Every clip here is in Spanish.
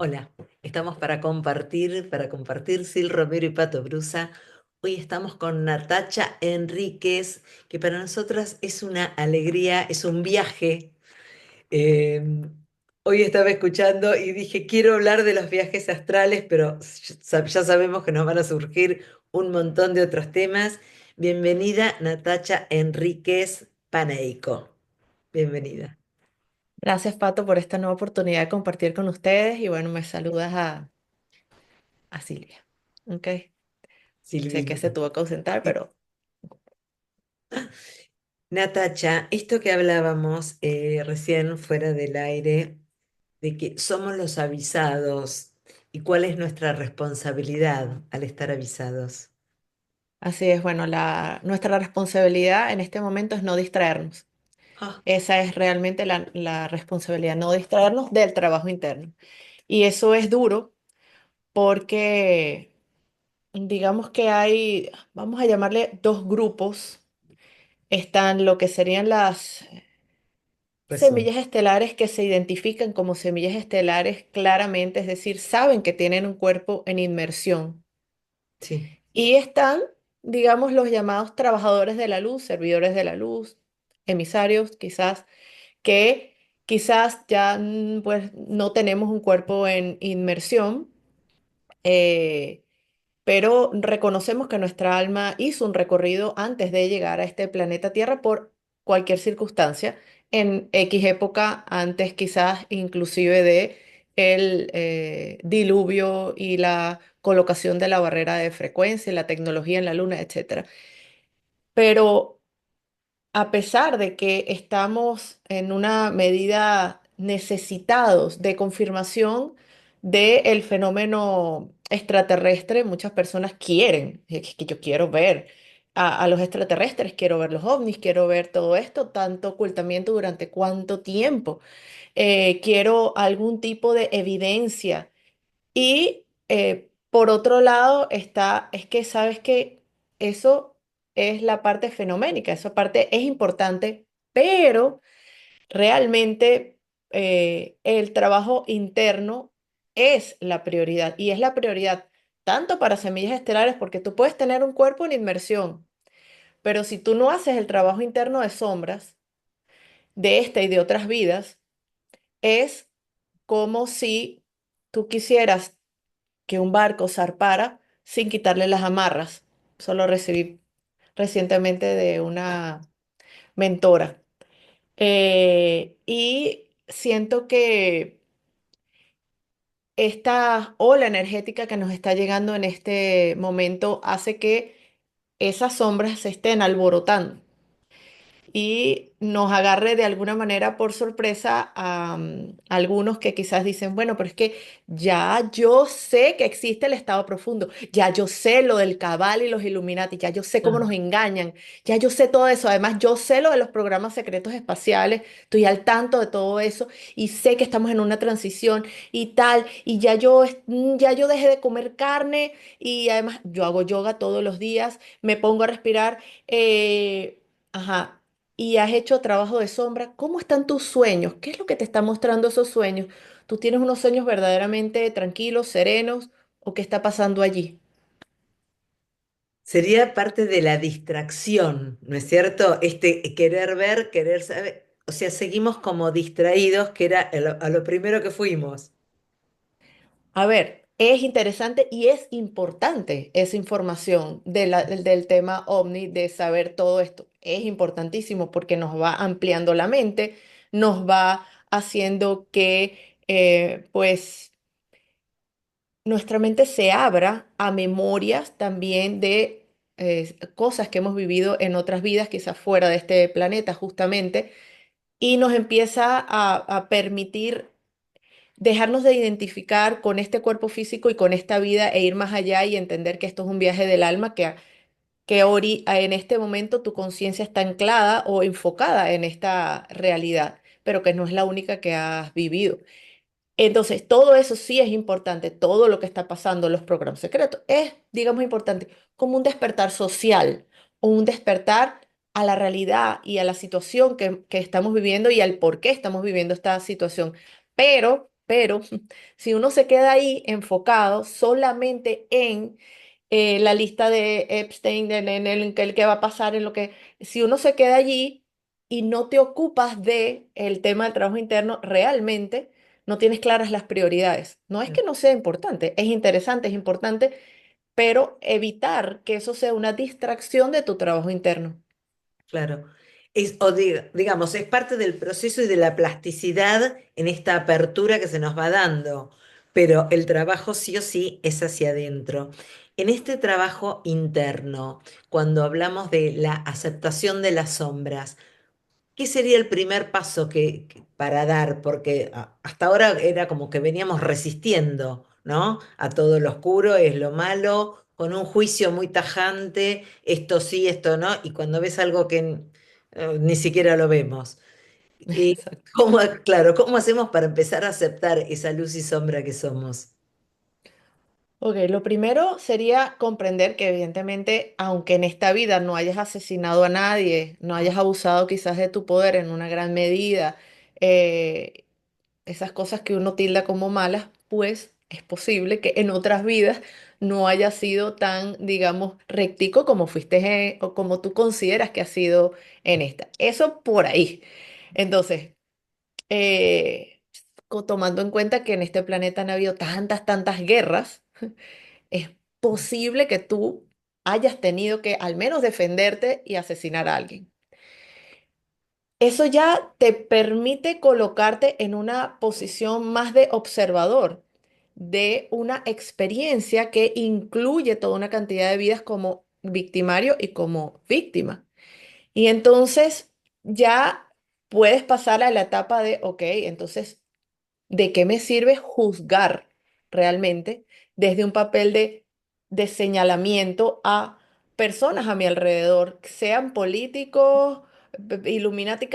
Hola, estamos para compartir Sil Romero y Pato Brusa. Hoy estamos con Natacha Enríquez, que para nosotras es una alegría, es un viaje. Eh, Hoy estaba escuchando y dije, quiero hablar de los viajes astrales, pero ya sabemos que nos van a surgir un montón de otros temas. Bienvenida, Natacha Enríquez Paneico. Bienvenida. Gracias, Pato, por esta nueva oportunidad de compartir con ustedes y bueno, me saludas a Silvia. Ok, sé que se Silvina. tuvo que ausentar, pero Natacha, esto que hablábamos recién fuera del aire, de que somos los avisados y cuál es nuestra responsabilidad al estar avisados. así es, bueno, nuestra responsabilidad en este momento es no distraernos. Ah, Esa es realmente la responsabilidad, no distraernos del trabajo interno. Y eso es duro porque digamos que hay, vamos a llamarle dos grupos. Están lo que serían las resumen. semillas estelares que se identifican como semillas estelares claramente, es decir, saben que tienen un cuerpo en inmersión. Sí. Y están, digamos, los llamados trabajadores de la luz, servidores de la luz, emisarios, quizás, que quizás ya pues no tenemos un cuerpo en inmersión, eh, pero reconocemos que nuestra alma hizo un recorrido antes de llegar a este planeta Tierra por cualquier circunstancia, en X época, antes quizás inclusive de el diluvio y la colocación de la barrera de frecuencia, y la tecnología en la Luna, etcétera. Pero a pesar de que estamos en una medida necesitados de confirmación del fenómeno extraterrestre, muchas personas quieren, es que yo quiero ver a los extraterrestres, quiero ver los ovnis, quiero ver todo esto, tanto ocultamiento durante cuánto tiempo, quiero algún tipo de evidencia y por otro lado está, es que sabes que eso es la parte fenoménica, esa parte es importante, pero realmente el trabajo interno es la prioridad y es la prioridad tanto para semillas estelares porque tú puedes tener un cuerpo en inmersión, pero si tú no haces el trabajo interno de sombras de esta y de otras vidas, es como si tú quisieras que un barco zarpara sin quitarle las amarras. Eso lo recibí recientemente de una mentora. Y siento que esta ola energética que nos está llegando en este momento hace que esas sombras se estén alborotando y nos agarre de alguna manera por sorpresa a algunos que quizás dicen, bueno, pero es que ya yo sé que existe el estado profundo, ya yo sé lo del cabal y los Illuminati, ya yo sé cómo nos Ah. engañan, ya yo sé todo eso, además yo sé lo de los programas secretos espaciales, estoy al tanto de todo eso y sé que estamos en una transición y tal, y ya yo dejé de comer carne y además yo hago yoga todos los días, me pongo a respirar. Ajá, y has hecho trabajo de sombra, ¿cómo están tus sueños? ¿Qué es lo que te está mostrando esos sueños? ¿Tú tienes unos sueños verdaderamente tranquilos, serenos o qué está pasando allí? Sería parte de la distracción, ¿no es cierto? Este querer ver, querer saber. O sea, seguimos como distraídos, que era a lo primero que fuimos. A ver, es interesante y es importante esa información del tema OVNI, de saber todo esto. Es importantísimo porque nos va ampliando la mente, nos va haciendo que, pues, nuestra mente se abra a memorias también de cosas que hemos vivido en otras vidas, quizás fuera de este planeta justamente, y nos empieza a permitir dejarnos de identificar con este cuerpo físico y con esta vida e ir más allá y entender que esto es un viaje del alma, que en este momento tu conciencia está anclada o enfocada en esta realidad, pero que no es la única que has vivido. Entonces, todo eso sí es importante, todo lo que está pasando en los programas secretos es, digamos, importante, como un despertar social o un despertar a la realidad y a la situación que estamos viviendo y al por qué estamos viviendo esta situación. Pero Pero si uno se queda ahí enfocado solamente en la lista de Epstein, el que va a pasar, en lo que, si uno se queda allí y no te ocupas de el tema del trabajo interno, realmente no tienes claras las prioridades. No es que no sea importante, es interesante, es importante, pero evitar que eso sea una distracción de tu trabajo interno. Claro. Digamos, es parte del proceso y de la plasticidad en esta apertura que se nos va dando, pero el trabajo sí o sí es hacia adentro. En este trabajo interno, cuando hablamos de la aceptación de las sombras, ¿qué sería el primer paso para dar? Porque hasta ahora era como que veníamos resistiendo, ¿no? A todo lo oscuro es lo malo, con un juicio muy tajante, esto sí, esto no, y cuando ves algo que ni siquiera lo vemos. Exacto. Claro, ¿cómo hacemos para empezar a aceptar esa luz y sombra que somos? Ok, lo primero sería comprender que evidentemente, aunque en esta vida no hayas asesinado a nadie, no hayas abusado quizás de tu poder en una gran medida, eh, esas cosas que uno tilda como malas, pues es posible que en otras vidas no haya sido tan, digamos, rectico como fuiste o como tú consideras que ha sido en esta. Eso por ahí. Entonces, eh, tomando en cuenta que en este planeta han habido tantas guerras, es posible que tú hayas tenido que al menos defenderte y asesinar a alguien. Eso ya te permite colocarte en una posición más de observador de una experiencia que incluye toda una cantidad de vidas como victimario y como víctima. Y entonces ya puedes pasar a la etapa de, ok, entonces ¿de qué me sirve juzgar realmente desde un papel de señalamiento a personas a mi alrededor, sean políticos, Illuminati,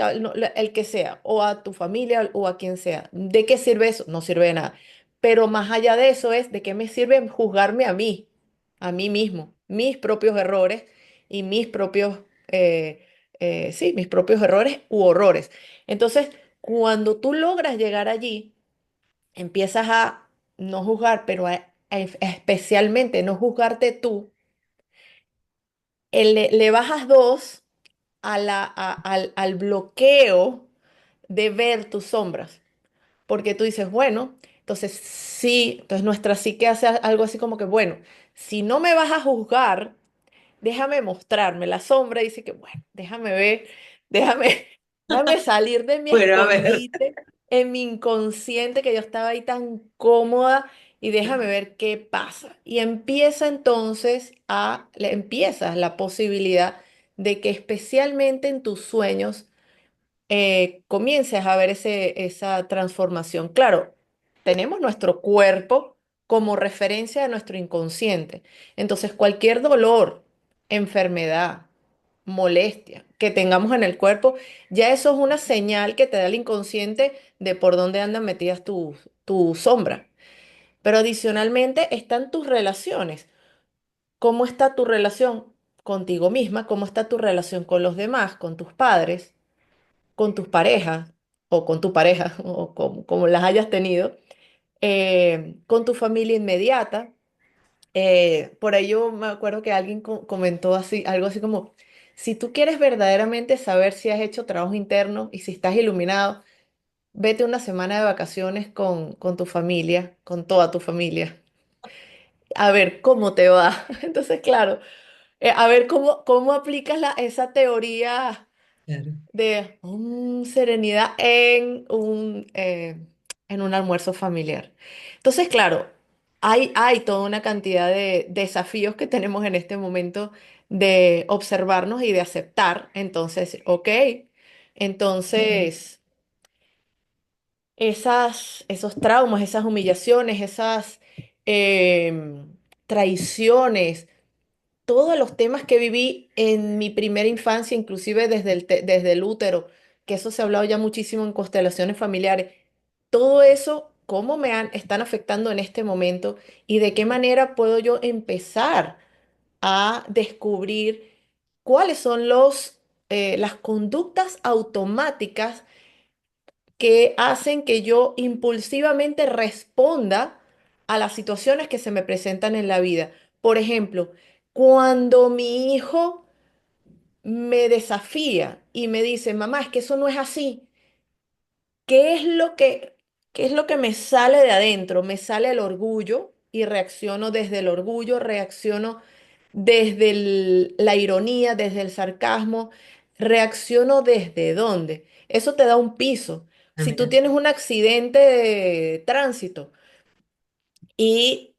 el que sea, o a tu familia o a quien sea? ¿De qué sirve eso? No sirve de nada. Pero más allá de eso es, ¿de qué me sirve juzgarme a mí mismo, mis propios errores y mis propios, sí, mis propios errores u horrores? Entonces, cuando tú logras llegar allí, empiezas a no juzgar, pero especialmente no juzgarte tú, le bajas dos al bloqueo de ver tus sombras, porque tú dices, bueno, entonces sí, entonces nuestra psique hace algo así como que, bueno, si no me vas a juzgar, déjame mostrarme. La sombra dice que, bueno, déjame ver, déjame, déjame salir de mi Bueno, a ver. escondite, en mi inconsciente que yo estaba ahí tan cómoda y déjame ver qué pasa. Y empieza entonces empiezas la posibilidad de que especialmente en tus sueños comiences a ver esa transformación. Claro, tenemos nuestro cuerpo como referencia de nuestro inconsciente. Entonces, cualquier dolor, enfermedad, molestia que tengamos en el cuerpo, ya eso es una señal que te da el inconsciente de por dónde andan metidas tu sombra. Pero adicionalmente están tus relaciones. ¿Cómo está tu relación contigo misma? ¿Cómo está tu relación con los demás, con tus padres, con tus parejas o con tu pareja o como las hayas tenido, con tu familia inmediata? Por ello me acuerdo que alguien comentó así, algo así como, si tú quieres verdaderamente saber si has hecho trabajo interno y si estás iluminado, vete una semana de vacaciones con tu familia, con toda tu familia, a ver cómo te va. Entonces, claro, a ver cómo aplicas esa teoría Claro. de serenidad en un almuerzo familiar. Entonces, claro, hay toda una cantidad de desafíos que tenemos en este momento de observarnos y de aceptar. Entonces, ok, entonces esos traumas, esas humillaciones, esas traiciones, todos los temas que viví en mi primera infancia, inclusive desde el útero, que eso se ha hablado ya muchísimo en constelaciones familiares, todo eso, cómo están afectando en este momento y de qué manera puedo yo empezar a descubrir cuáles son las conductas automáticas que hacen que yo impulsivamente responda a las situaciones que se me presentan en la vida. Por ejemplo, cuando mi hijo me desafía y me dice, mamá, es que eso no es así. ¿Qué es qué es lo que me sale de adentro? Me sale el orgullo y reacciono desde el orgullo, reacciono desde la ironía, desde el sarcasmo, reacciono desde dónde. Eso te da un piso. Ah, Si tú mira, tienes un accidente de tránsito y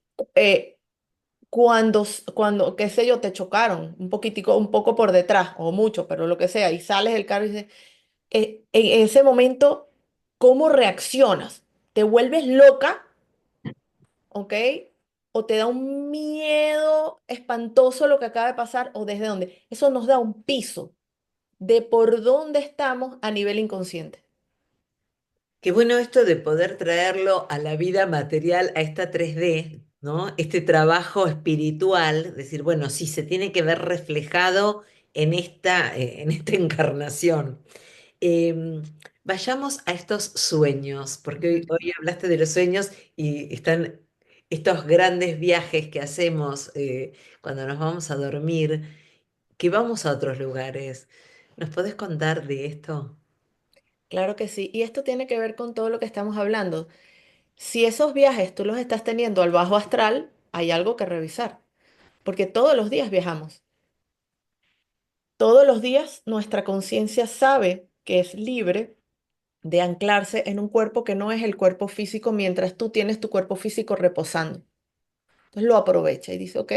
qué sé yo, te chocaron un poquitico, un poco por detrás o mucho, pero lo que sea, y sales del carro y dices, en ese momento, ¿cómo reaccionas? ¿Te vuelves loca, ok? ¿O te da un miedo espantoso lo que acaba de pasar? ¿O desde dónde? Eso nos da un piso de por dónde estamos a nivel inconsciente. qué bueno esto de poder traerlo a la vida material, a esta 3D, ¿no? Este trabajo espiritual, decir, bueno, sí, se tiene que ver reflejado en esta encarnación. Em, Vayamos a estos sueños, porque Ujú. hoy hablaste de los sueños y están estos grandes viajes que hacemos cuando nos vamos a dormir, que vamos a otros lugares. ¿Nos podés contar de esto? Claro que sí. Y esto tiene que ver con todo lo que estamos hablando. Si esos viajes tú los estás teniendo al bajo astral, hay algo que revisar, porque todos los días viajamos. Todos los días nuestra conciencia sabe que es libre de anclarse en un cuerpo que no es el cuerpo físico mientras tú tienes tu cuerpo físico reposando. Entonces lo aprovecha y dice, ok,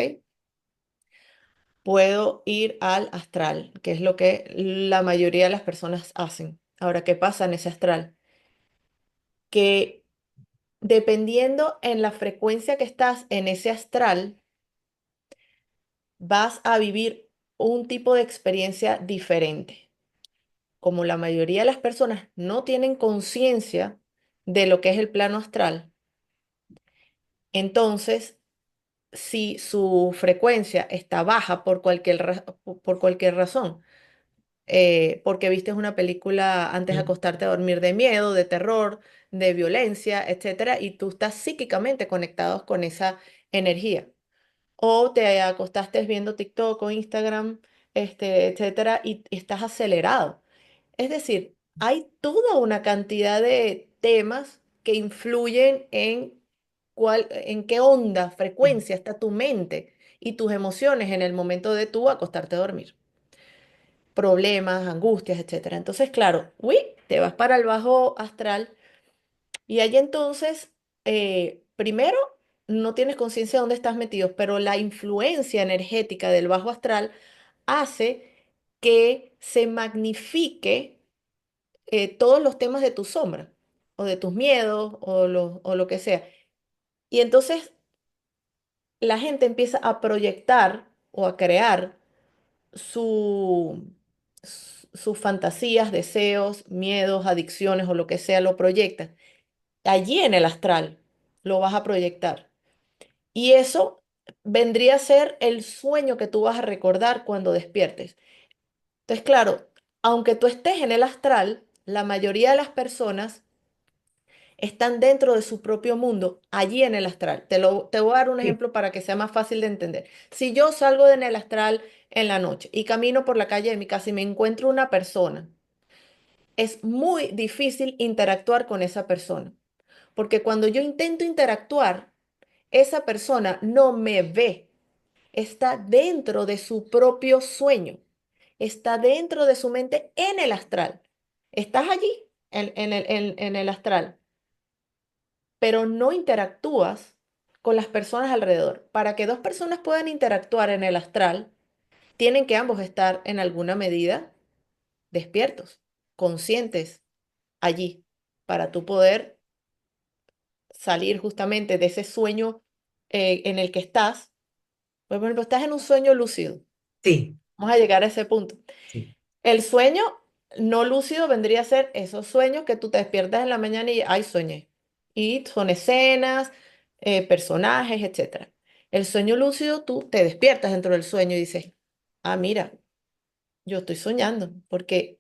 puedo ir al astral, que es lo que la mayoría de las personas hacen. Ahora, ¿qué pasa en ese astral? Que dependiendo en la frecuencia que estás en ese astral, vas a vivir un tipo de experiencia diferente. Como la mayoría de las personas no tienen conciencia de lo que es el plano astral, entonces si su frecuencia está baja por por cualquier razón, porque viste una película antes de Mm. acostarte a dormir de miedo, de terror, de violencia, etcétera, y tú estás psíquicamente conectado con esa energía. O te acostaste viendo TikTok o Instagram, etcétera, y estás acelerado. Es decir, hay toda una cantidad de temas que influyen en en qué onda, frecuencia está tu mente y tus emociones en el momento de tú acostarte a dormir. Problemas, angustias, etcétera. Entonces, claro, uy, te vas para el bajo astral y allí entonces, primero, no tienes conciencia de dónde estás metido, pero la influencia energética del bajo astral hace que se magnifique todos los temas de tu sombra, o de tus miedos, o lo que sea. Y entonces la gente empieza a proyectar o a crear sus fantasías, deseos, miedos, adicciones o lo que sea, lo proyectan. Allí en el astral lo vas a proyectar. Y eso vendría a ser el sueño que tú vas a recordar cuando despiertes. Entonces, claro, aunque tú estés en el astral, la mayoría de las personas están dentro de su propio mundo, allí en el astral. Te voy a dar un Sí. ejemplo para que sea más fácil de entender. Si yo salgo de en el astral en la noche y camino por la calle de mi casa y me encuentro una persona, es muy difícil interactuar con esa persona, porque cuando yo intento interactuar, esa persona no me ve, está dentro de su propio sueño, está dentro de su mente en el astral. Estás allí en el astral, pero no interactúas con las personas alrededor. Para que dos personas puedan interactuar en el astral, tienen que ambos estar en alguna medida despiertos, conscientes allí, para tú poder salir justamente de ese sueño en el que estás. Por ejemplo, estás en un sueño lúcido. Sí, Vamos a llegar a ese punto. sí. El sueño no lúcido vendría a ser esos sueños que tú te despiertas en la mañana y, ay, soñé. Y son escenas, personajes, etcétera. El sueño lúcido, tú te despiertas dentro del sueño y dices, ah, mira, yo estoy soñando, porque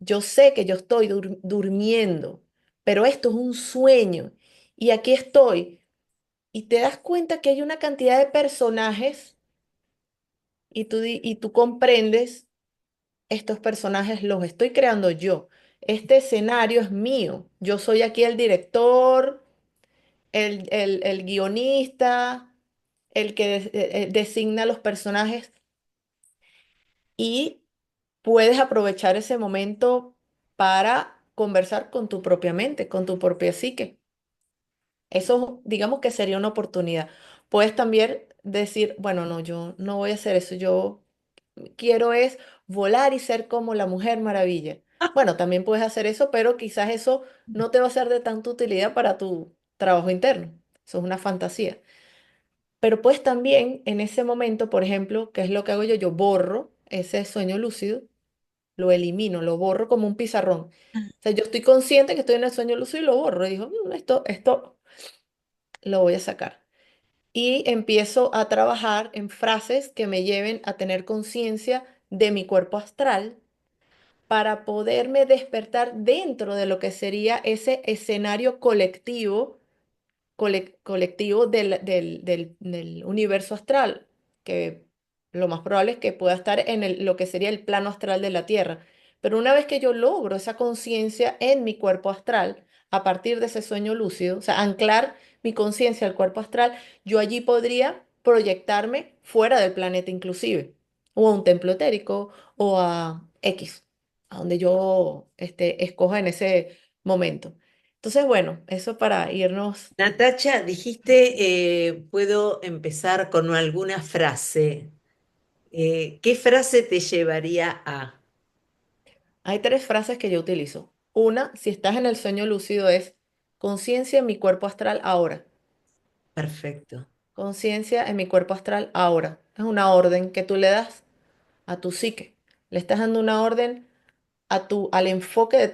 yo sé que yo estoy durmiendo, pero esto es un sueño y aquí estoy. Y te das cuenta que hay una cantidad de personajes y y tú comprendes, estos personajes los estoy creando yo. Este escenario es mío. Yo soy aquí el director, el guionista, el que designa los personajes y puedes aprovechar ese momento para conversar con tu propia mente, con tu propia psique. Eso, digamos que sería una oportunidad. Puedes también decir, bueno, no, yo no voy a hacer eso, yo quiero es volar y ser como la Mujer Maravilla. Bueno, también puedes hacer eso, pero quizás eso no te va a ser de tanta utilidad para tu trabajo interno. Eso es una fantasía. Pero puedes también en ese momento, por ejemplo, ¿qué es lo que hago yo? Yo borro ese sueño lúcido, lo elimino, lo borro como un pizarrón. O sea, yo estoy consciente que estoy en el sueño lúcido y lo borro. Y digo, esto lo voy a sacar". Y empiezo a trabajar en frases que me lleven a tener conciencia de mi cuerpo astral para poderme despertar dentro de lo que sería ese escenario colectivo, colectivo del universo astral, que lo más probable es que pueda estar en lo que sería el plano astral de la Tierra. Pero una vez que yo logro esa conciencia en mi cuerpo astral, a partir de ese sueño lúcido, o sea, anclar mi conciencia al cuerpo astral, yo allí podría proyectarme fuera del planeta inclusive, o a un templo etérico, o a X, a donde yo escoja en ese momento. Entonces, bueno, eso para irnos. Natacha, dijiste, puedo empezar con alguna frase. ¿Qué frase te llevaría a? Hay tres frases que yo utilizo. Una, si estás en el sueño lúcido, es conciencia en mi cuerpo astral ahora. Perfecto. Conciencia en mi cuerpo astral ahora. Es una orden que tú le das a tu psique. Le estás dando una orden al enfoque de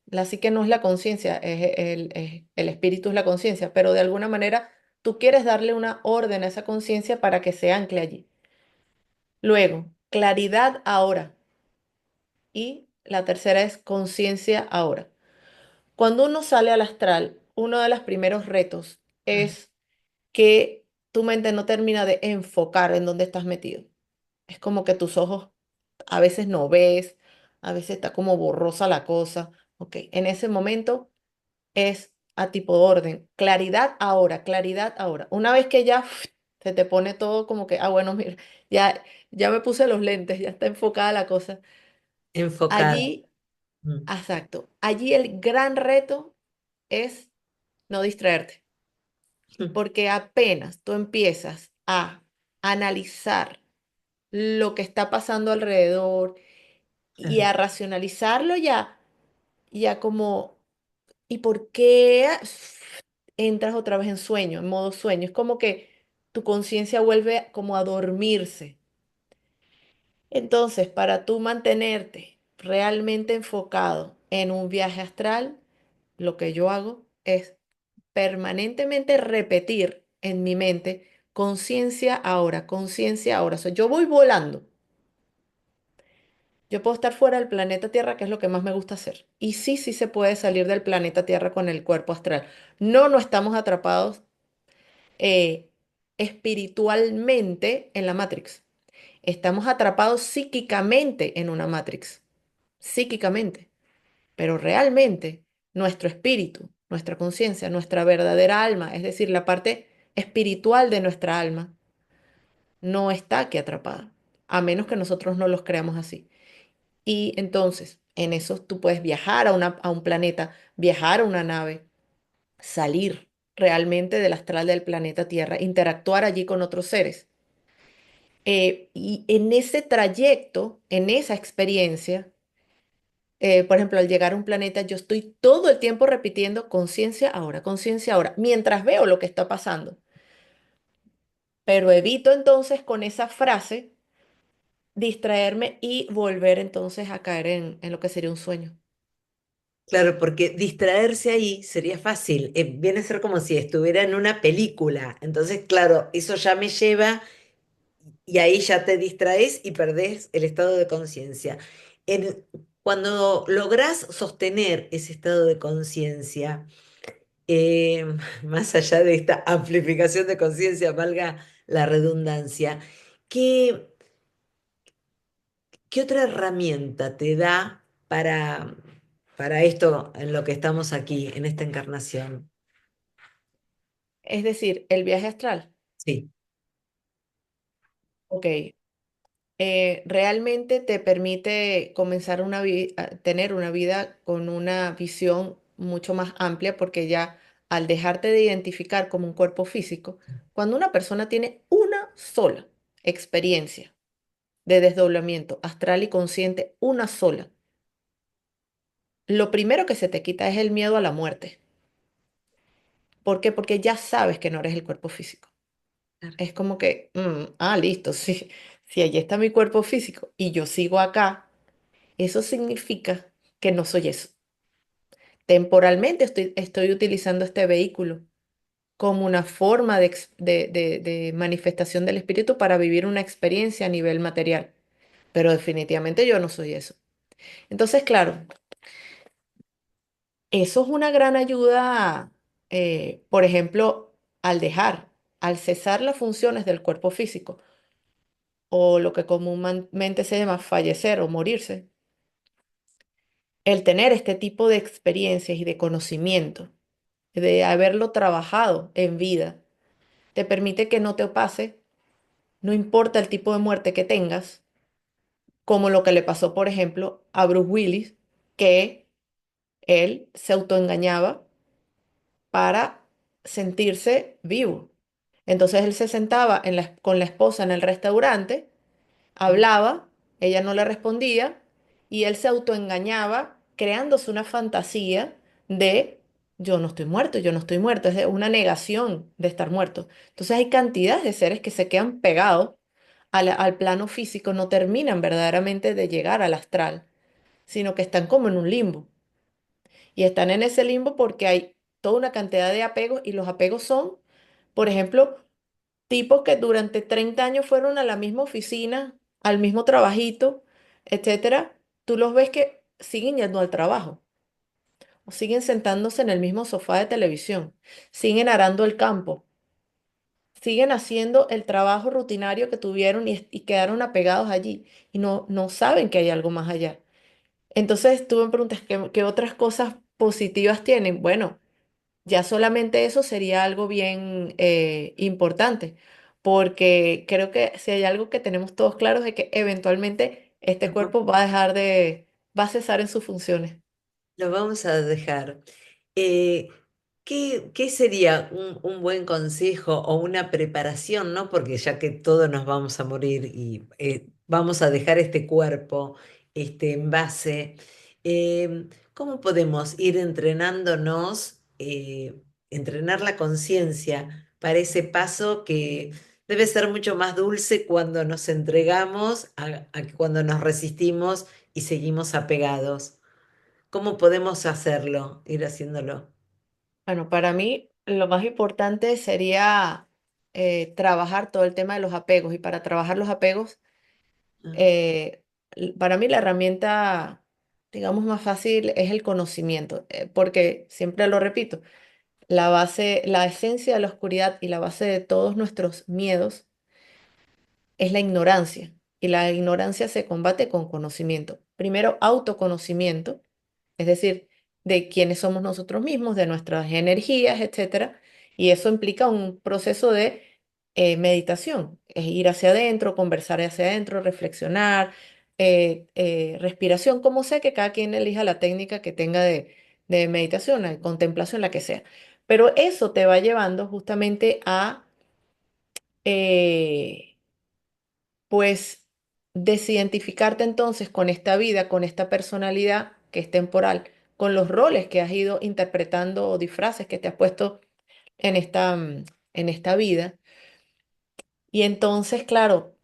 la psique no es la conciencia, el espíritu es la conciencia, pero de alguna manera tú quieres darle una orden a esa conciencia para que se ancle allí. Luego, claridad ahora. Y la tercera es conciencia ahora. Cuando uno sale al astral, uno de los primeros retos es que tu mente no termina de enfocar en dónde estás metido. Es como que tus ojos a veces no ves, a veces está como borrosa la cosa. Ok, en ese momento es a tipo de orden. Claridad ahora, claridad ahora. Una vez que ya se te pone todo como que, bueno, mira, ya, ya me puse los lentes, ya está enfocada la cosa. Enfocada. Allí, Mm. exacto, allí el gran reto es no distraerte, porque apenas tú empiezas a analizar lo que está pasando alrededor y a racionalizarlo ya como, ¿y por qué entras otra vez en sueño, en modo sueño? Es como que tu conciencia vuelve como a dormirse. Entonces, para tú mantenerte realmente enfocado en un viaje astral, lo que yo hago es permanentemente repetir en mi mente conciencia ahora, conciencia ahora. O sea, yo voy volando. Yo puedo estar fuera del planeta Tierra, que es lo que más me gusta hacer. Y sí, sí se puede salir del planeta Tierra con el cuerpo astral. No, no estamos atrapados eh, espiritualmente en la Matrix. Estamos atrapados psíquicamente en una Matrix. Psíquicamente. Pero realmente nuestro espíritu, nuestra conciencia, nuestra verdadera alma, es decir, la parte espiritual de nuestra alma, no está aquí atrapada, a menos que nosotros no los creamos así. Y entonces, en eso tú puedes viajar a un planeta, viajar a una nave, salir realmente del astral del planeta Tierra, interactuar allí con otros seres. Y en ese trayecto, en esa experiencia, por ejemplo, al llegar a un planeta, yo estoy todo el tiempo repitiendo conciencia ahora, mientras veo lo que está pasando. Pero evito entonces con esa frase distraerme y volver entonces a caer en lo que sería un sueño. Claro, porque distraerse ahí sería fácil. Viene a ser como si estuviera en una película. Entonces, claro, eso ya me lleva y ahí ya te distraes y perdés el estado de conciencia. cuando lográs sostener ese estado de conciencia, eh, más allá de esta amplificación de conciencia, valga la redundancia, ¿qué, qué otra herramienta te da para esto en lo que estamos aquí, en esta encarnación? Es decir, el viaje astral. Sí, Ok, realmente te permite comenzar a tener una vida con una visión mucho más amplia porque ya al dejarte de identificar como un cuerpo físico, cuando una persona tiene una sola experiencia de desdoblamiento astral y consciente, una sola, lo primero que se te quita es el miedo a la muerte. ¿Por qué? Porque ya sabes que no eres el cuerpo físico. claro, Es como que, listo, sí, si allí está mi cuerpo físico y yo sigo acá, eso significa que no soy eso. Temporalmente estoy utilizando este vehículo como una forma de manifestación del espíritu para vivir una experiencia a nivel material, pero definitivamente yo no soy eso. Entonces, claro, eso es una gran ayuda, por ejemplo, al al cesar las funciones del cuerpo físico o lo que comúnmente se llama fallecer o morirse, el tener este tipo de experiencias y de conocimiento, de haberlo trabajado en vida, te permite que no te pase, no importa el tipo de muerte que tengas, como lo que le pasó, por ejemplo, a Bruce Willis, que él se autoengañaba para sentirse vivo. Entonces él se sentaba con la esposa en el restaurante, sí, hablaba, ella no le respondía y él se autoengañaba creándose una fantasía de yo no estoy muerto, yo no estoy muerto, es una negación de estar muerto. Entonces hay cantidades de seres que se quedan pegados al plano físico, no terminan verdaderamente de llegar al astral, sino que están como en un limbo. Y están en ese limbo porque hay toda una cantidad de apegos y los apegos son, por ejemplo, tipos que durante 30 años fueron a la misma oficina, al mismo trabajito, etcétera, tú los ves que siguen yendo al trabajo, o siguen sentándose en el mismo sofá de televisión, siguen arando el campo, siguen haciendo el trabajo rutinario que tuvieron y quedaron apegados allí y no saben que hay algo más allá. Entonces tú me preguntas, ¿qué otras cosas positivas tienen? Bueno, ya solamente eso sería algo bien importante, porque creo que si hay algo que tenemos todos claros es que eventualmente este cuerpo va a va a cesar en sus funciones. lo vamos a dejar. Eh, qué sería un buen consejo o una preparación, ¿no? Porque ya que todos nos vamos a morir y vamos a dejar este cuerpo, este envase, ¿cómo podemos ir entrenándonos, entrenar la conciencia para ese paso que debe ser mucho más dulce cuando nos entregamos a que cuando nos resistimos y seguimos apegados? ¿Cómo podemos hacerlo, ir haciéndolo? Bueno, para mí lo más importante sería trabajar todo el tema de los apegos y para trabajar los apegos, Ah, eh, para mí la herramienta, digamos, más fácil es el conocimiento, porque siempre lo repito. La base, la esencia de la oscuridad y la base de todos nuestros miedos es la ignorancia. Y la ignorancia se combate con conocimiento. Primero, autoconocimiento, es decir, de quiénes somos nosotros mismos, de nuestras energías, etcétera. Y eso implica un proceso de meditación, es ir hacia adentro, conversar hacia adentro, reflexionar, respiración, como sea que cada quien elija la técnica que tenga de meditación, de contemplación, la que sea. Pero eso te va llevando justamente a, eh, pues, desidentificarte entonces con esta vida, con esta personalidad que es temporal, con los roles que has ido interpretando o disfraces que te has puesto en en esta vida. Y entonces, claro,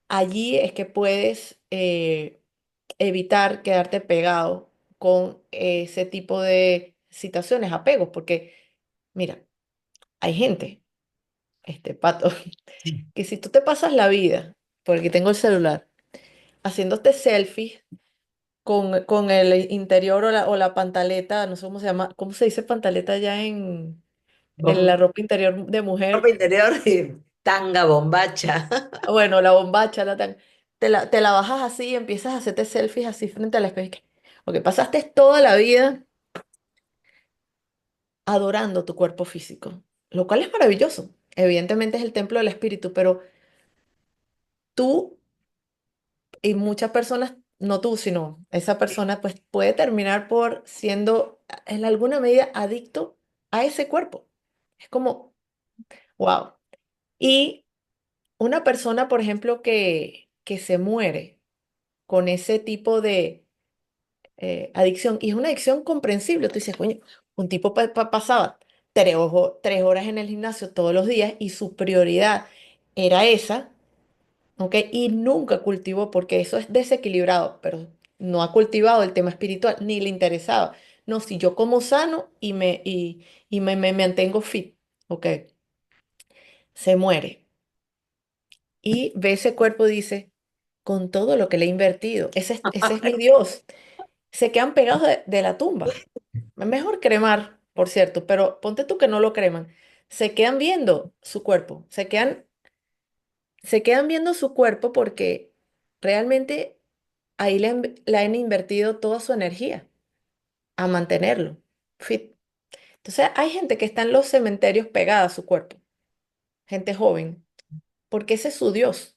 allí es que puedes evitar quedarte pegado con ese tipo de situaciones, apegos, porque, mira, hay gente, este pato, sí. que si tú te pasas la vida, porque tengo el celular, haciéndote selfies, con el interior o la pantaleta, no sé cómo se llama, ¿cómo se dice pantaleta ya en la Bom- ropa interior de ropa mujer? interior, tanga, bombacha. Bueno, la bombacha, te la bajas así y empiezas a hacerte selfies así frente al espejo. Porque pasaste toda la vida adorando tu cuerpo físico, lo cual es maravilloso. Evidentemente es el templo del espíritu, pero tú y muchas personas, no tú, sino esa persona, pues puede terminar por siendo en alguna medida adicto a ese cuerpo. Es como, wow. Y una persona, por ejemplo, que se muere con ese tipo de adicción, y es una adicción comprensible, tú dices, coño, un tipo pasaba 3 horas en el gimnasio todos los días y su prioridad era esa. ¿Ok? Y nunca cultivó, porque eso es desequilibrado, pero no ha cultivado el tema espiritual, ni le interesaba. No, si yo como sano y me mantengo fit, ¿ok? Se muere. Y ve ese cuerpo y dice, con todo lo que le he invertido, ese es mi Dios. Se quedan pegados de la tumba. Es mejor cremar, por cierto, pero ponte tú que no lo creman. Se quedan viendo su cuerpo, se quedan viendo su cuerpo porque realmente ahí le han invertido toda su energía a mantenerlo fit. Entonces hay gente que está en los cementerios pegada a su cuerpo, gente joven, porque ese es su Dios.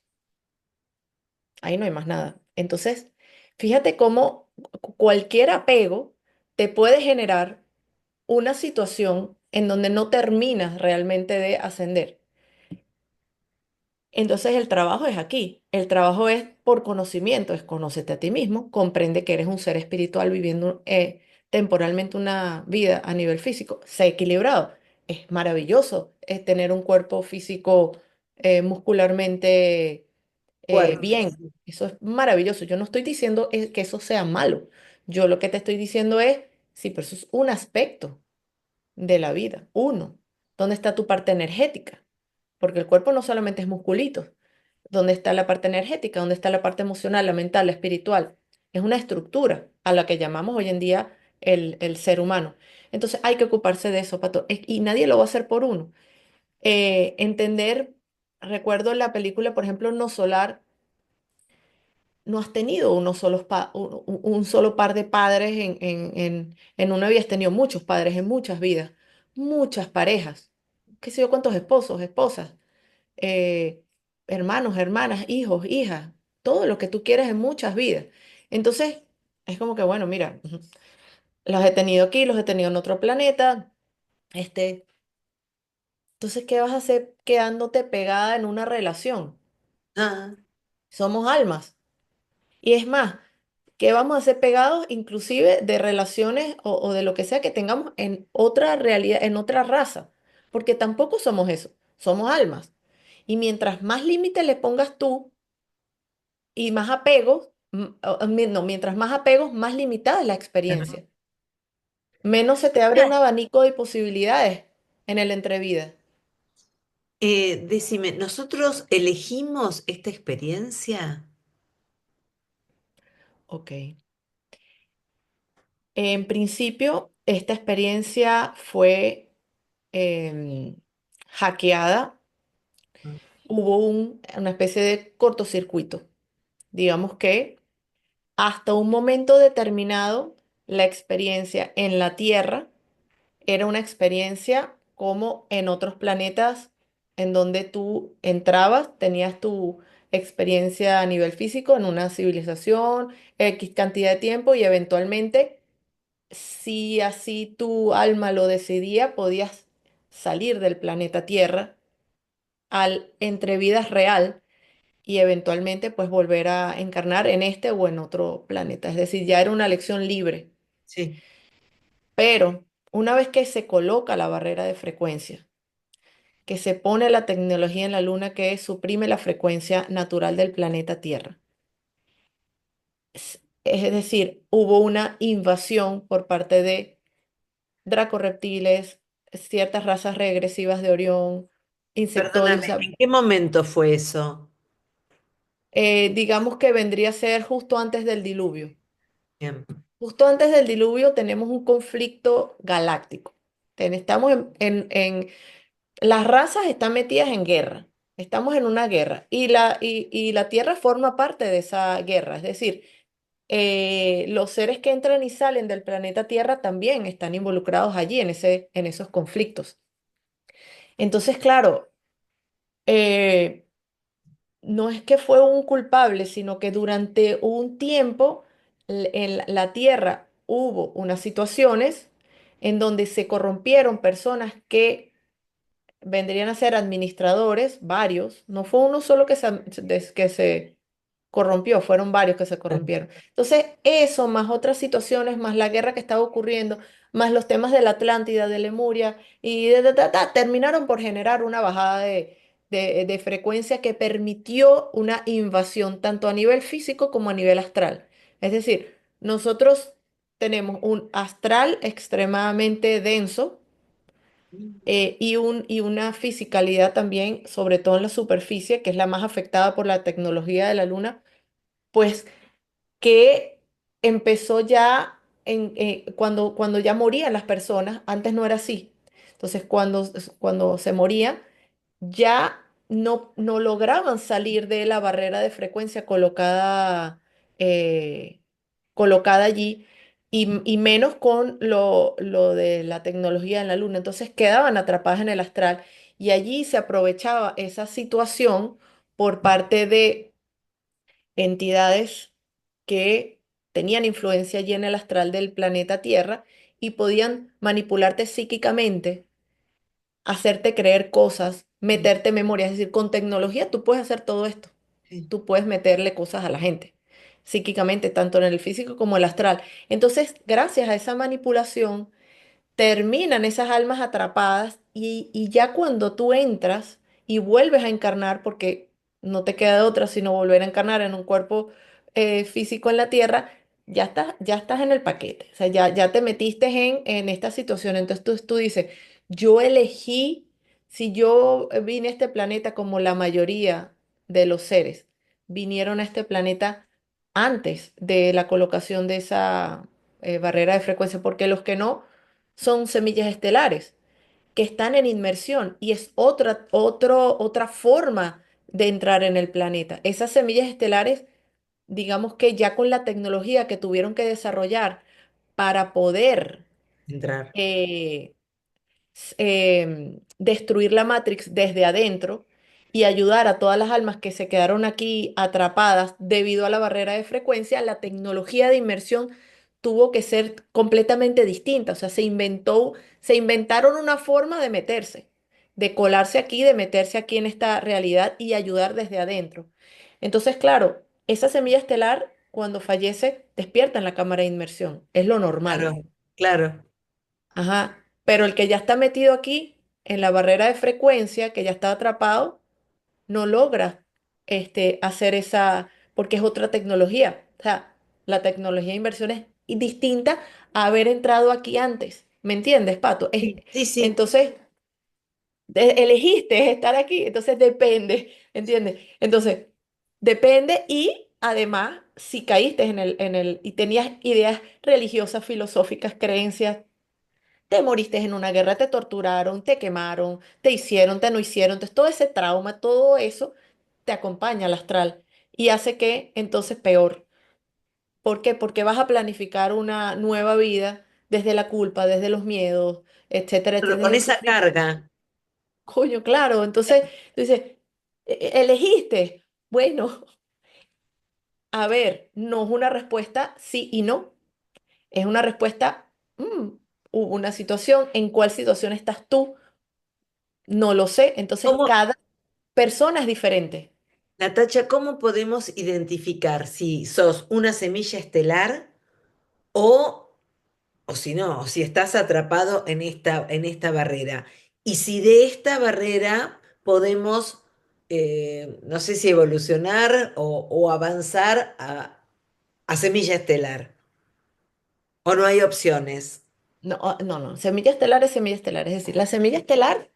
Ahí no hay más nada. Entonces, fíjate cómo cualquier apego te puede generar una situación en donde no terminas realmente de ascender. Entonces el trabajo es aquí. El trabajo es por conocimiento, es conócete a ti mismo, comprende que eres un ser espiritual viviendo temporalmente una vida a nivel físico. Sé equilibrado. Es maravilloso tener un cuerpo físico muscularmente Fuerte. bien. Eso es maravilloso. Yo no estoy diciendo que eso sea malo. Yo lo que te estoy diciendo es, sí, pero eso es un aspecto de la vida. Uno, ¿dónde está tu parte energética? Porque el cuerpo no solamente es musculitos. ¿Dónde está la parte energética? ¿Dónde está la parte emocional, la mental, la espiritual? Es una estructura a la que llamamos hoy en día el ser humano. Entonces hay que ocuparse de eso, Pato. Y nadie lo va a hacer por uno. Entender, recuerdo la película, por ejemplo, No Solar, no has tenido un solo par de padres en una vida, has tenido muchos padres en muchas vidas, muchas parejas, qué sé yo, cuántos esposos, esposas, eh, hermanos, hermanas, hijos, hijas, todo lo que tú quieras en muchas vidas. Entonces, es como que, bueno, mira, ujú, los he tenido aquí, los he tenido en otro planeta, este, entonces, ¿qué vas a hacer quedándote pegada en una relación? Ah, Somos almas. Y es más, ¿qué vamos a hacer pegados inclusive de relaciones o de lo que sea que tengamos en otra realidad, en otra raza? Porque tampoco somos eso, somos almas. Y mientras más límites le pongas tú y más apegos, no, mientras más apegos, más limitada es la claro. experiencia. Menos se te abre un abanico de posibilidades en el entrevida. Decime, ¿nosotros elegimos esta experiencia? Ok. En principio, esta experiencia fue em, hackeada. Hubo una especie de cortocircuito. Digamos que hasta un momento determinado, la experiencia en la Tierra era una experiencia como en otros planetas en donde tú entrabas, tenías tu experiencia a nivel físico en una civilización, X cantidad de tiempo y eventualmente, si así tu alma lo decidía, podías salir del planeta Tierra al entre vidas real y eventualmente pues volver a encarnar en este o en otro planeta. Es decir, ya era una elección libre. Sí. Pero una vez que se coloca la barrera de frecuencia, que se pone la tecnología en la Luna que suprime la frecuencia natural del planeta Tierra, es decir, hubo una invasión por parte de dracorreptiles, ciertas razas regresivas de Orión, insectoides, o Perdóname, sea, ¿en qué momento fue eso? digamos que vendría a ser justo antes del diluvio. Bien. Justo antes del diluvio tenemos un conflicto galáctico. Estamos las razas están metidas en guerra. Estamos en una guerra y la Tierra forma parte de esa guerra. Es decir, los seres que entran y salen del planeta Tierra también están involucrados allí en esos conflictos. Entonces, claro, eh, no es que fue un culpable, sino que durante un tiempo en la Tierra hubo unas situaciones en donde se corrompieron personas que vendrían a ser administradores, varios, no fue uno solo que se corrompió, fueron varios que se corrompieron. Entonces, eso, más otras situaciones, más la guerra que estaba ocurriendo, más los temas de la Atlántida, de Lemuria, y terminaron por generar una bajada de frecuencia que permitió una invasión tanto a nivel físico como a nivel astral. Es decir, nosotros tenemos un astral extremadamente denso, y una fisicalidad también, sobre todo en la superficie, que es la más afectada por la tecnología de la Luna, pues que empezó ya cuando ya morían las personas, antes no era así. Entonces, cuando se moría, ya no lograban salir de la barrera de frecuencia eh, colocada allí y menos con lo de la tecnología en la luna. Entonces quedaban atrapadas en el astral y allí se aprovechaba esa situación por parte de entidades que tenían influencia allí en el astral del planeta Tierra y podían manipularte psíquicamente, hacerte creer cosas, Mm, meterte memoria. Es decir, con tecnología tú puedes hacer todo esto. sí. Tú puedes meterle cosas a la gente, psíquicamente, tanto en el físico como el astral. Entonces, gracias a esa manipulación, terminan esas almas atrapadas y ya cuando tú entras y vuelves a encarnar, porque no te queda de otra sino volver a encarnar en un cuerpo físico en la tierra, ya estás en el paquete, o sea, ya te metiste en esta situación. Entonces tú dices, yo elegí, si yo vine a este planeta como la mayoría de los seres, vinieron a este planeta antes de la colocación de esa barrera de frecuencia, porque los que no son semillas estelares que están en inmersión y es otra forma de entrar en el planeta. Esas semillas estelares, digamos que ya con la tecnología que tuvieron que desarrollar para poder Entrar. eh, destruir la Matrix desde adentro y ayudar a todas las almas que se quedaron aquí atrapadas debido a la barrera de frecuencia, la tecnología de inmersión tuvo que ser completamente distinta. O sea, se inventaron una forma de meterse, de colarse aquí, de meterse aquí en esta realidad y ayudar desde adentro. Entonces, claro, esa semilla estelar, cuando fallece, despierta en la cámara de inmersión. Es lo normal. Claro, claro. Ajá, pero el que ya está metido aquí en la barrera de frecuencia, que ya está atrapado, no logra hacer esa, porque es otra tecnología. O sea, la tecnología de inversión es distinta a haber entrado aquí antes. ¿Me entiendes, Pato? Sí, sí, sí. Entonces, elegiste estar aquí, entonces depende, ¿entiendes? Entonces, depende y además, si caíste y tenías ideas religiosas, filosóficas, creencias, te moriste en una guerra, te torturaron, te quemaron, te hicieron, te no hicieron. Entonces, todo ese trauma, todo eso te acompaña al astral y hace que entonces peor. ¿Por qué? Porque vas a planificar una nueva vida desde la culpa, desde los miedos, etcétera, Pero etcétera, con desde el esa sufrimiento. carga. Coño, claro. Entonces, tú dices, Elegiste". Bueno, a ver, no es una respuesta sí y no. Es una respuesta, hubo una situación. ¿En cuál situación estás tú? No lo sé. Entonces, ¿Cómo, cada persona es diferente. Natacha, cómo podemos identificar si sos una semilla estelar o, o si no, o si estás atrapado en esta barrera? Y si de esta barrera podemos, no sé si evolucionar o avanzar a semilla estelar, o no hay opciones. No, no, no. Semilla estelar es semilla estelar. Es decir, la semilla estelar,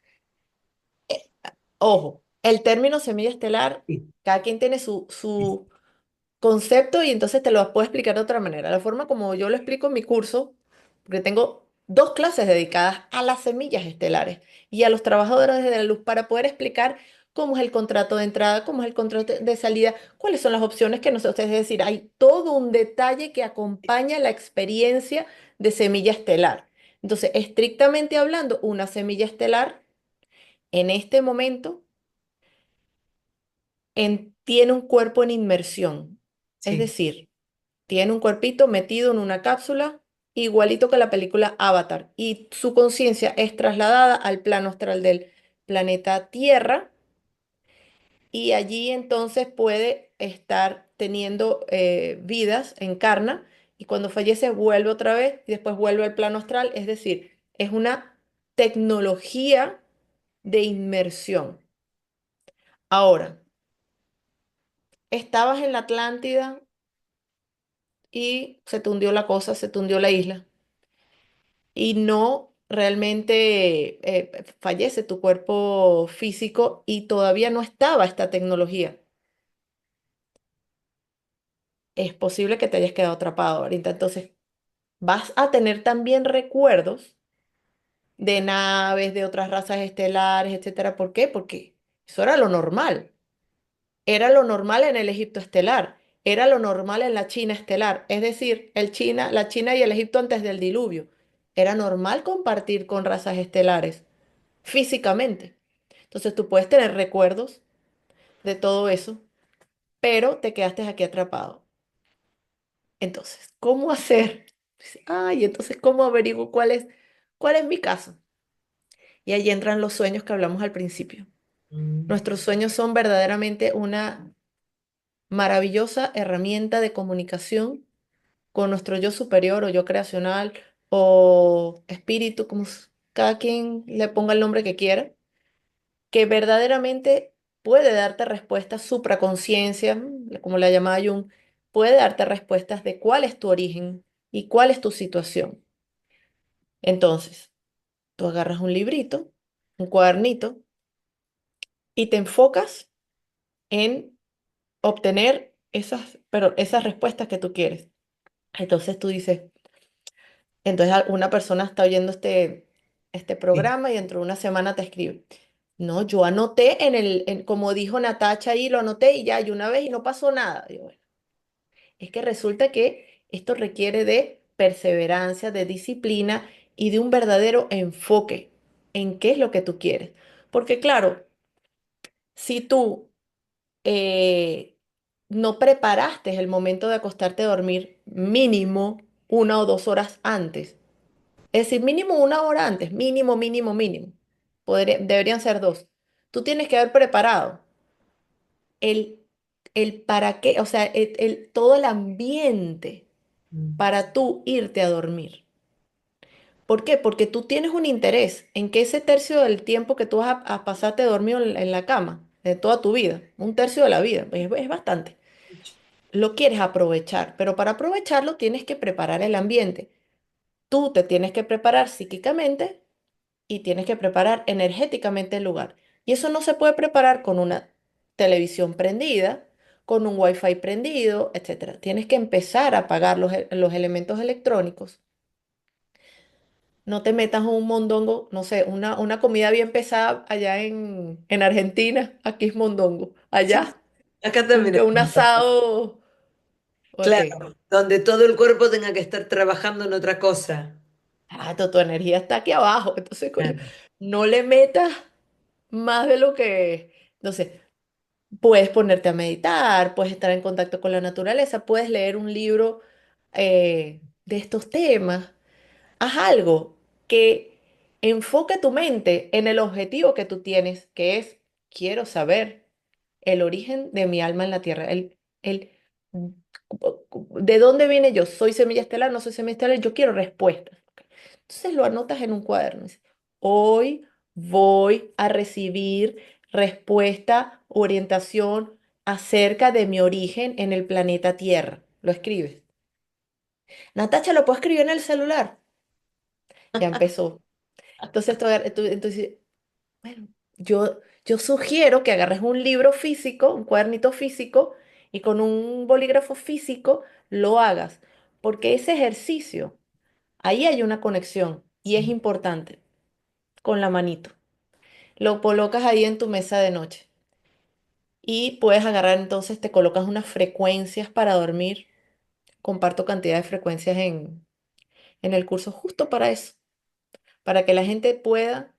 ojo, el término semilla estelar, Sí, cada quien tiene sí, concepto y entonces te lo puedo explicar de otra manera. La forma como yo lo explico en mi curso, porque tengo dos clases dedicadas a las semillas estelares y a los trabajadores de la luz para poder explicar cómo es el contrato de entrada, cómo es el contrato de salida, cuáles son las opciones que nosotros, es decir, hay todo un detalle que acompaña la experiencia de semilla estelar. Entonces, estrictamente hablando, una semilla estelar en este momento tiene un cuerpo en inmersión, es Sí, decir, tiene un cuerpito metido en una cápsula, igualito que la película Avatar, y su conciencia es trasladada al plano astral del planeta Tierra, y allí entonces puede estar teniendo vidas, encarna, y cuando fallece vuelve otra vez y después vuelve al plano astral, es decir, es una tecnología de inmersión. Ahora, estabas en la Atlántida y se te hundió la cosa, se te hundió la isla. Y no realmente fallece tu cuerpo físico y todavía no estaba esta tecnología. Es posible que te hayas quedado atrapado ahorita. Entonces, vas a tener también recuerdos de naves, de otras razas estelares, etcétera. ¿Por qué? Porque eso era lo normal. Era lo normal en el Egipto estelar. Era lo normal en la China estelar. Es decir, la China y el Egipto antes del diluvio. Era normal compartir con razas estelares físicamente. Entonces tú puedes tener recuerdos de todo eso, pero te quedaste aquí atrapado. Entonces, ¿cómo hacer? Dice, ay, entonces, ¿cómo averiguo cuál es mi caso? Y ahí entran los sueños que hablamos al principio. mm, Nuestros sueños son verdaderamente una maravillosa herramienta de comunicación con nuestro yo superior o yo creacional o espíritu, cada quien le ponga el nombre que quiera, que verdaderamente puede darte respuestas, supraconciencia, como la llamaba Jung, puede darte respuestas de cuál es tu origen y cuál es tu situación. Entonces, tú agarras un librito, un cuadernito, y te enfocas en obtener esas respuestas que tú quieres. Entonces tú dices, entonces una persona está oyendo este sí. programa y dentro de una semana te escribe. No, yo anoté como dijo Natacha ahí, lo anoté y ya, y una vez y no pasó nada. Digo, bueno, es que resulta que esto requiere de perseverancia, de disciplina y de un verdadero enfoque en qué es lo que tú quieres. Porque claro, si tú eh, no preparaste el momento de acostarte a dormir mínimo 1 o 2 horas antes, es decir, mínimo 1 hora antes, mínimo, mínimo, mínimo. Deberían ser dos. Tú tienes que haber preparado el, el para qué, o sea, todo el ambiente Mm, para tú irte a dormir. ¿Por qué? Porque tú tienes un interés en que ese tercio del tiempo que tú vas a pasarte dormido en la cama, de toda tu vida, un tercio de la vida, es bastante. mucho. Lo quieres aprovechar, pero para aprovecharlo tienes que preparar el ambiente. Tú te tienes que preparar psíquicamente y tienes que preparar energéticamente el lugar. Y eso no se puede preparar con una televisión prendida, con un wifi prendido, etcétera. Tienes que empezar a apagar los elementos electrónicos. No te metas en un mondongo, no sé, una comida bien pesada allá en Argentina, aquí es mondongo. Sí, Allá, acá también es un un montón. asado, ok. Claro, donde todo el cuerpo tenga que estar trabajando en otra cosa. Ah, tu energía está aquí abajo, entonces, coño, Claro. no le metas más de lo que... Entonces, puedes ponerte a meditar, puedes estar en contacto con la naturaleza, puedes leer un libro de estos temas. Haz algo que enfoque tu mente en el objetivo que tú tienes, que es, quiero saber el origen de mi alma en la tierra, de dónde viene yo, soy semilla estelar, no soy semilla estelar, yo quiero respuestas. Entonces lo anotas en un cuaderno. Dices, hoy voy a recibir respuesta, orientación acerca de mi origen en el planeta Tierra. Lo escribes. Natacha, ¿lo puedo escribir en el celular? Ya empezó. Entonces, entonces bueno, yo sugiero que agarres un libro físico, un cuadernito físico, y con un bolígrafo físico lo hagas, porque ese ejercicio, ahí hay una conexión y es Sí, importante con la manito. Lo colocas ahí en tu mesa de noche y puedes agarrar entonces, te colocas unas frecuencias para dormir. Comparto cantidad de frecuencias en el curso justo para eso, para que la gente pueda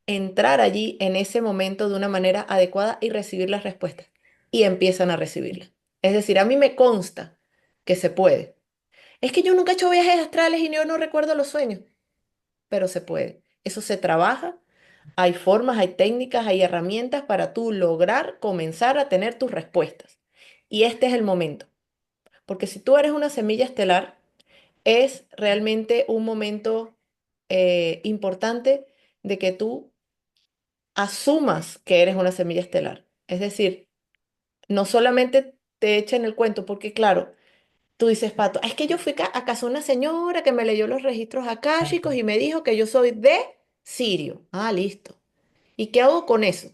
entrar allí en ese momento de una manera adecuada y recibir las respuestas. Y empiezan a recibirlas. Es decir, a mí me consta que se puede. Es que yo nunca he hecho viajes astrales y yo no recuerdo los sueños, pero se puede. Eso se trabaja. Hay formas, hay técnicas, hay herramientas para tú lograr comenzar a tener tus respuestas. Y este es el momento. Porque si tú eres una semilla estelar, es realmente un momento importante de que tú asumas que eres una semilla estelar. Es decir, no solamente te echen el cuento, porque claro, tú dices, Pato, es que yo fui a casa de una señora que me leyó los registros akáshicos y me dijo que yo soy de Sirio. Ah, listo. ¿Y qué hago con eso?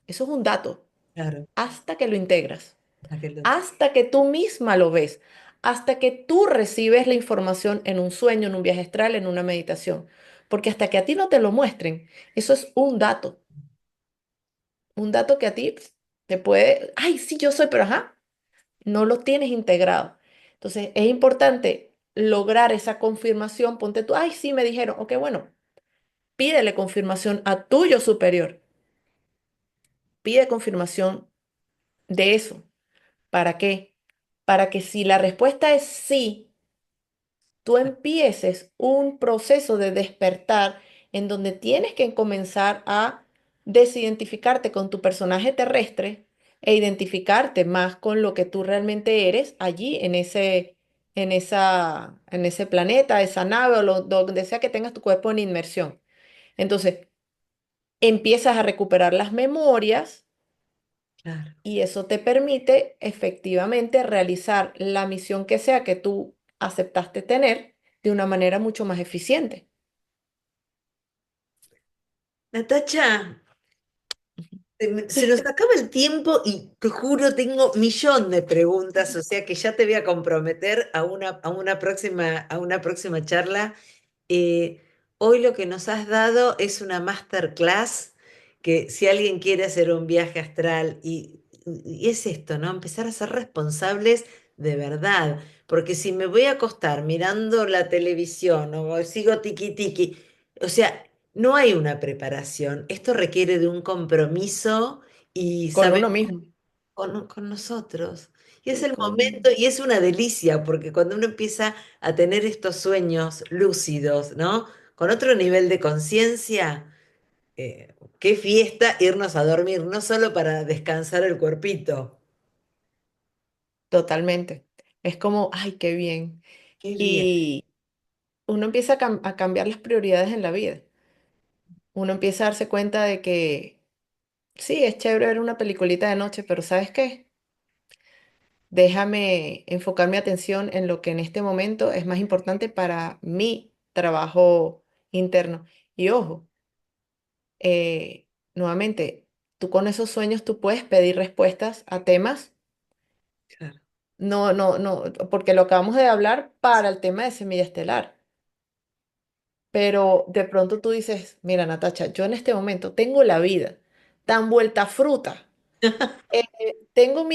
Eso es un dato, claro, hasta que lo integras, hasta que lo- hasta que tú misma lo ves, hasta que tú recibes la información en un sueño, en un viaje astral, en una meditación. Porque hasta que a ti no te lo muestren, eso es un dato que a ti te puede, ay, sí, yo soy, pero ajá, no lo tienes integrado. Entonces, es importante lograr esa confirmación. Ponte tú, ay, sí, me dijeron, ok, bueno, pídele confirmación a tu yo superior. Pide confirmación de eso. ¿Para qué? Para que si la respuesta es sí, tú empieces un proceso de despertar en donde tienes que comenzar a desidentificarte con tu personaje terrestre e identificarte más con lo que tú realmente eres allí en ese planeta, esa nave o donde sea que tengas tu cuerpo en inmersión. Entonces, empiezas a recuperar las memorias claro. y eso te permite efectivamente realizar la misión que sea que tú aceptaste tener de una manera mucho más eficiente. Natacha, se nos acaba el tiempo y te juro, tengo millón de preguntas, o sea que ya te voy a comprometer a una próxima charla. Eh, Hoy lo que nos has dado es una masterclass que si alguien quiere hacer un viaje astral y es esto, ¿no? Empezar a ser responsables de verdad, porque si me voy a acostar mirando la televisión o sigo tiki tiki, o sea, no hay una preparación. Esto requiere de un compromiso y Con sabemos uno mismo. con nosotros. Y es Sí, el con uno. momento y es una delicia, porque cuando uno empieza a tener estos sueños lúcidos, ¿no? Con otro nivel de conciencia, qué fiesta irnos a dormir, no solo para descansar el cuerpito. Totalmente. Es como, ay, qué bien. Qué bien, Y uno empieza a cambiar las prioridades en la vida. Uno empieza a darse cuenta de que sí, es chévere ver una peliculita de noche, pero ¿sabes qué? Déjame enfocar mi atención en lo que en este momento es más importante para mi trabajo interno. Y ojo, nuevamente, tú con esos sueños tú puedes pedir respuestas a temas. claro. No, porque lo acabamos de hablar para el tema de semilla estelar. Pero de pronto tú dices, mira, Natacha, yo en este momento tengo la vida tan vuelta a fruta. Tengo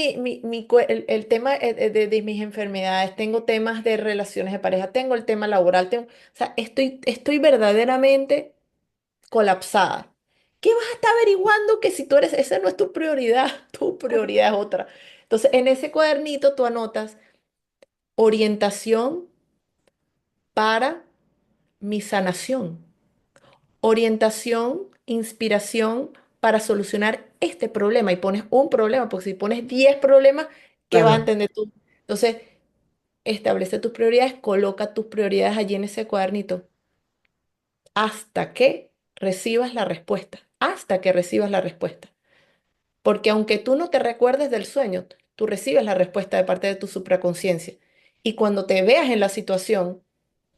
el tema de mis enfermedades, tengo temas de relaciones de pareja, tengo el tema laboral, o sea, estoy verdaderamente colapsada. ¿Qué vas a estar averiguando que si tú eres, esa no es tu prioridad, tu prioridad es otra? Entonces, en ese cuadernito tú anotas orientación para mi sanación, orientación, inspiración para solucionar este problema y pones un problema, porque si pones 10 problemas, ¿qué vas a Claro, entender tú? Entonces, establece tus prioridades, coloca tus prioridades allí en ese cuadernito hasta que recibas la respuesta, hasta que recibas la respuesta. Porque aunque tú no te recuerdes del sueño, tú recibes la respuesta de parte de tu supraconsciencia. Y cuando te veas en la situación,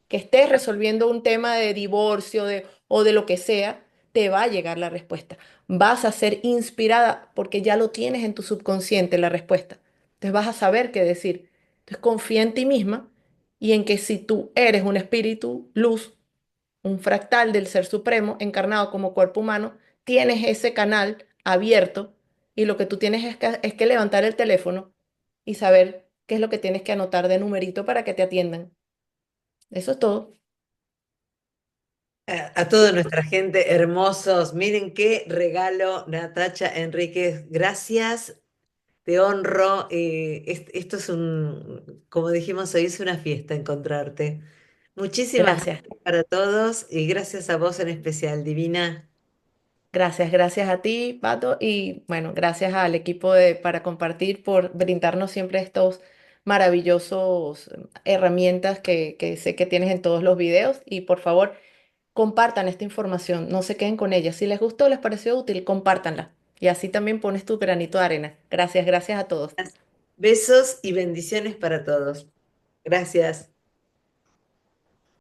que estés resolviendo un tema de divorcio o de lo que sea, te va a llegar la respuesta. Vas a ser inspirada porque ya lo tienes en tu subconsciente la respuesta. Entonces vas a saber qué decir. Entonces confía en ti misma y en que si tú eres un espíritu luz, un fractal del Ser Supremo encarnado como cuerpo humano, tienes ese canal abierto y lo que tú tienes es que levantar el teléfono y saber qué es lo que tienes que anotar de numerito para que te atiendan. Eso es todo. A toda nuestra gente, hermosos, miren qué regalo, Natacha Enríquez, gracias, te honro. Esto es como dijimos hoy, es una fiesta encontrarte. Muchísimas Gracias. gracias para todos y gracias a vos en especial, Divina. Gracias, gracias a ti, Pato, y bueno, gracias al equipo para compartir por brindarnos siempre estos maravillosos herramientas que sé que tienes en todos los videos y por favor compartan esta información, no se queden con ella. Si les gustó, les pareció útil, compártanla y así también pones tu granito de arena. Gracias, gracias a todos. Besos y bendiciones para todos. Gracias.